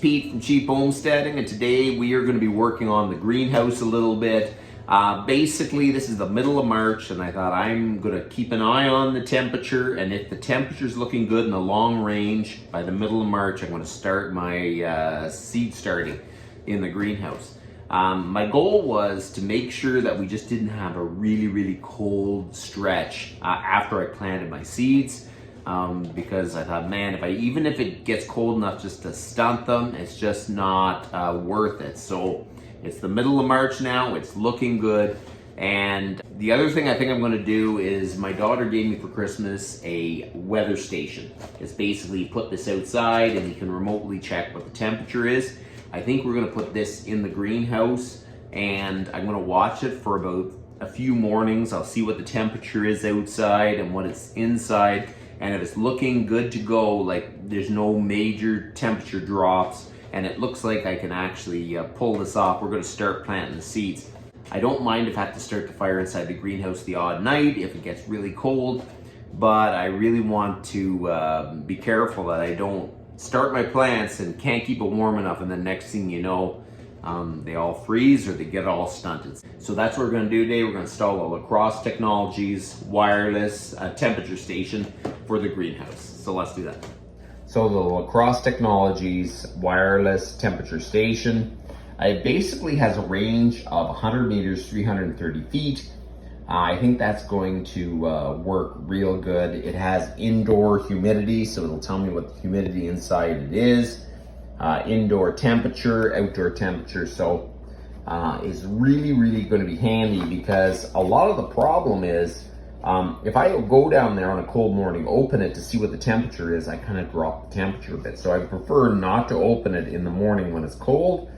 Pete from Cheap Homesteading, and today we are going to be working on the greenhouse a little bit. Basically, this is the middle of March, and I thought I'm going to keep an eye on the temperature, and if the temperature's looking good in the long range, by the middle of March, I'm going to start my seed starting in the greenhouse. My goal was to make sure that we just didn't have a really cold stretch after I planted my seeds. Because I thought, man, even if it gets cold enough just to stunt them, it's just not worth it. So it's the middle of March now, it's looking good. And the other thing I think I'm gonna do is my daughter gave me for Christmas a weather station. It's basically put this outside and you can remotely check what the temperature is. I think we're gonna put this in the greenhouse and I'm gonna watch it for about a few mornings. I'll see what the temperature is outside and what it's inside. And if it's looking good to go, like there's no major temperature drops, and it looks like I can actually pull this off, we're gonna start planting the seeds. I don't mind if I have to start the fire inside the greenhouse the odd night if it gets really cold, but I really want to be careful that I don't start my plants and can't keep it warm enough, and then next thing you know, they all freeze or they get all stunted. So that's what we're going to do today. We're going to install a CROSSE Technologies wireless temperature station for the greenhouse. So let's do that. So the CROSSE Technologies wireless temperature station, it basically has a range of 100 meters, 330 feet. I think that's going to work real good. It has indoor humidity, so it'll tell me what the humidity inside it is. Indoor temperature, outdoor temperature, so is really going to be handy, because a lot of the problem is if I go down there on a cold morning, open it to see what the temperature is, I kind of drop the temperature a bit. So I prefer not to open it in the morning when it's cold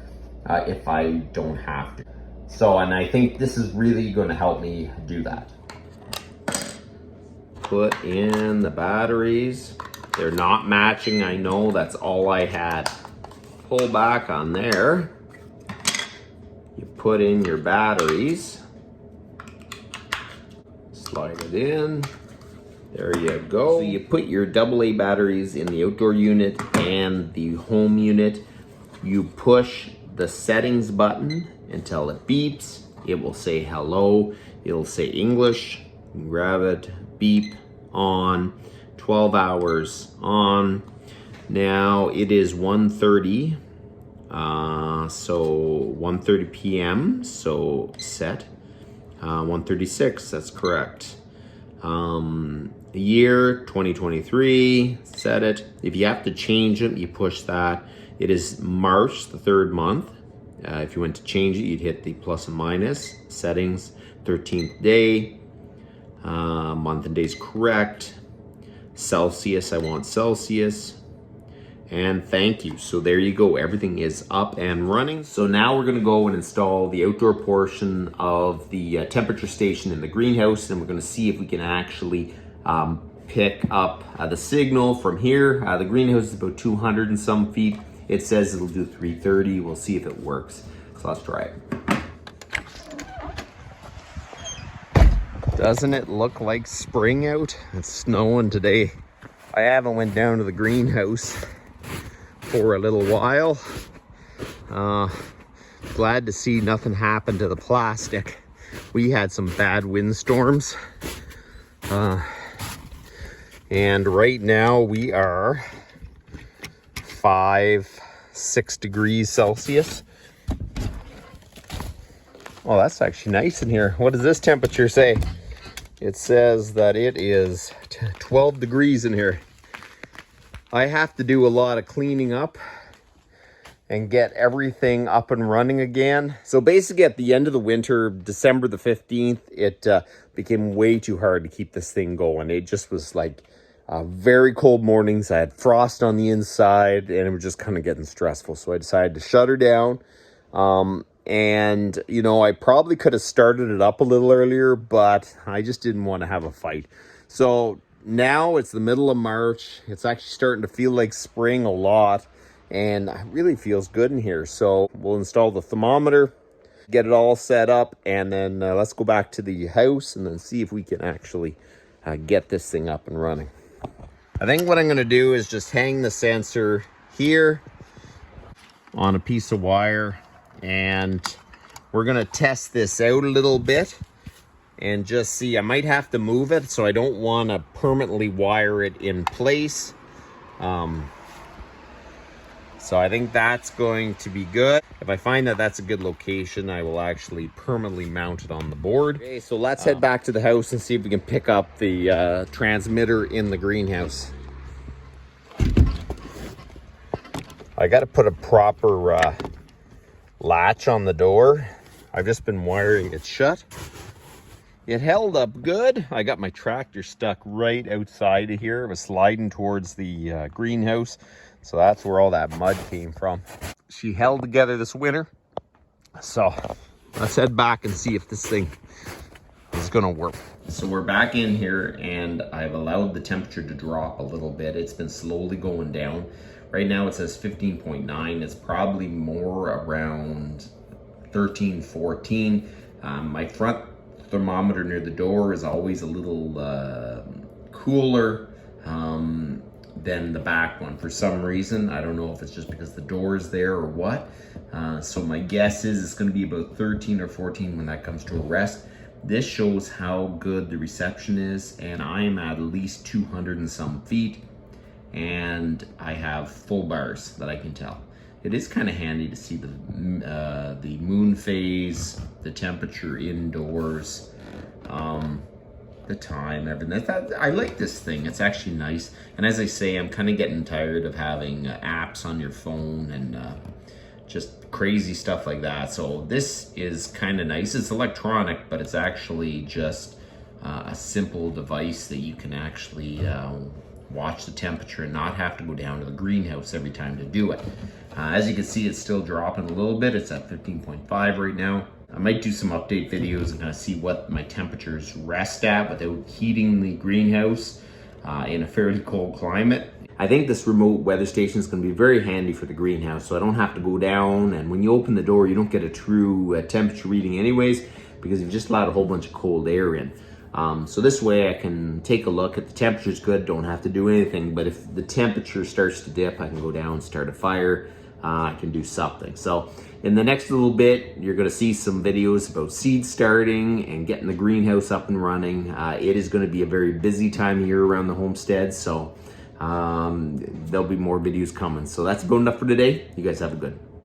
if I don't have to. So, and I think this is really going to help me do that. Put in the batteries. They're not matching, I know, that's all I had. Pull back on there. You put in your batteries. Slide it in. There you go. So you put your AA batteries in the outdoor unit and the home unit. You push the settings button until it beeps. It will say hello. It'll say English. Grab it, beep, on, 12 hours on. Now it is 1:30, so 1:30 p.m. So set 1:36. That's correct. Year 2023. Set it. If you have to change it, you push that. It is March, the 3rd month. If you went to change it, you'd hit the plus and minus. Settings, 13th day. Month and day is correct. Celsius, I want Celsius. And thank you. So there you go. Everything is up and running. So now we're going to go and install the outdoor portion of the temperature station in the greenhouse, and we're going to see if we can actually pick up the signal from here. The greenhouse is about 200 and some feet. It says it'll do 330. We'll see if it works. So let's try it. Doesn't it look like spring out? It's snowing today. I haven't went down to the greenhouse for a little while. Glad to see nothing happened to the plastic. We had some bad windstorms. And right now we are 6 degrees Celsius. Oh, that's actually nice in here. What does this temperature say? It says that it is 12 degrees in here. I have to do a lot of cleaning up and get everything up and running again. So basically at the end of the winter, December the 15th, it became way too hard to keep this thing going. It just was like very cold mornings. I had frost on the inside and it was just kind of getting stressful. So I decided to shut her down. And, you know, I probably could have started it up a little earlier, but I just didn't want to have a fight. So now it's the middle of March. It's actually starting to feel like spring a lot, and it really feels good in here. So we'll install the thermometer, get it all set up, and then let's go back to the house and then see if we can actually get this thing up and running. I think what I'm going to do is just hang the sensor here on a piece of wire, and we're gonna test this out a little bit and just see. I might have to move it, so I don't want to permanently wire it in place. So I think that's going to be good. If I find that that's a good location, I will actually permanently mount it on the board. Okay, so let's head back to the house and see if we can pick up the transmitter in the greenhouse. I got to put a proper latch on the door. I've just been wiring it shut. It held up good. I got my tractor stuck right outside of here. It was sliding towards the greenhouse. So that's where all that mud came from. She held together this winter. So let's head back and see if this thing is gonna work. So we're back in here, and I've allowed the temperature to drop a little bit. It's been slowly going down. Right now it says 15.9. It's probably more around 13, 14. My front thermometer near the door is always a little cooler than the back one for some reason. I don't know if it's just because the door is there or what. So my guess is it's going to be about 13 or 14 when that comes to a rest. This shows how good the reception is, and I'm at least 200 and some feet, and I have full bars that I can tell. It is kind of handy to see the moon phase, the temperature indoors, the time, everything. I like this thing. It's actually nice. And as I say, I'm kind of getting tired of having apps on your phone and just crazy stuff like that. So this is kind of nice. It's electronic, but it's actually just a simple device that you can actually watch the temperature and not have to go down to the greenhouse every time to do it. As you can see, it's still dropping a little bit. It's at 15.5 right now. I might do some update videos and kind of see what my temperatures rest at without heating the greenhouse in a fairly cold climate. I think this remote weather station is going to be very handy for the greenhouse, so I don't have to go down, and when you open the door you don't get a true temperature reading anyways, because you've just allowed a whole bunch of cold air in. So this way I can take a look. If the temperature's good, don't have to do anything, but if the temperature starts to dip, I can go down, start a fire, I can do something. So in the next little bit, you're going to see some videos about seed starting and getting the greenhouse up and running. It is going to be a very busy time of year around the homestead, so there'll be more videos coming. So that's about enough for today. You guys have a good one.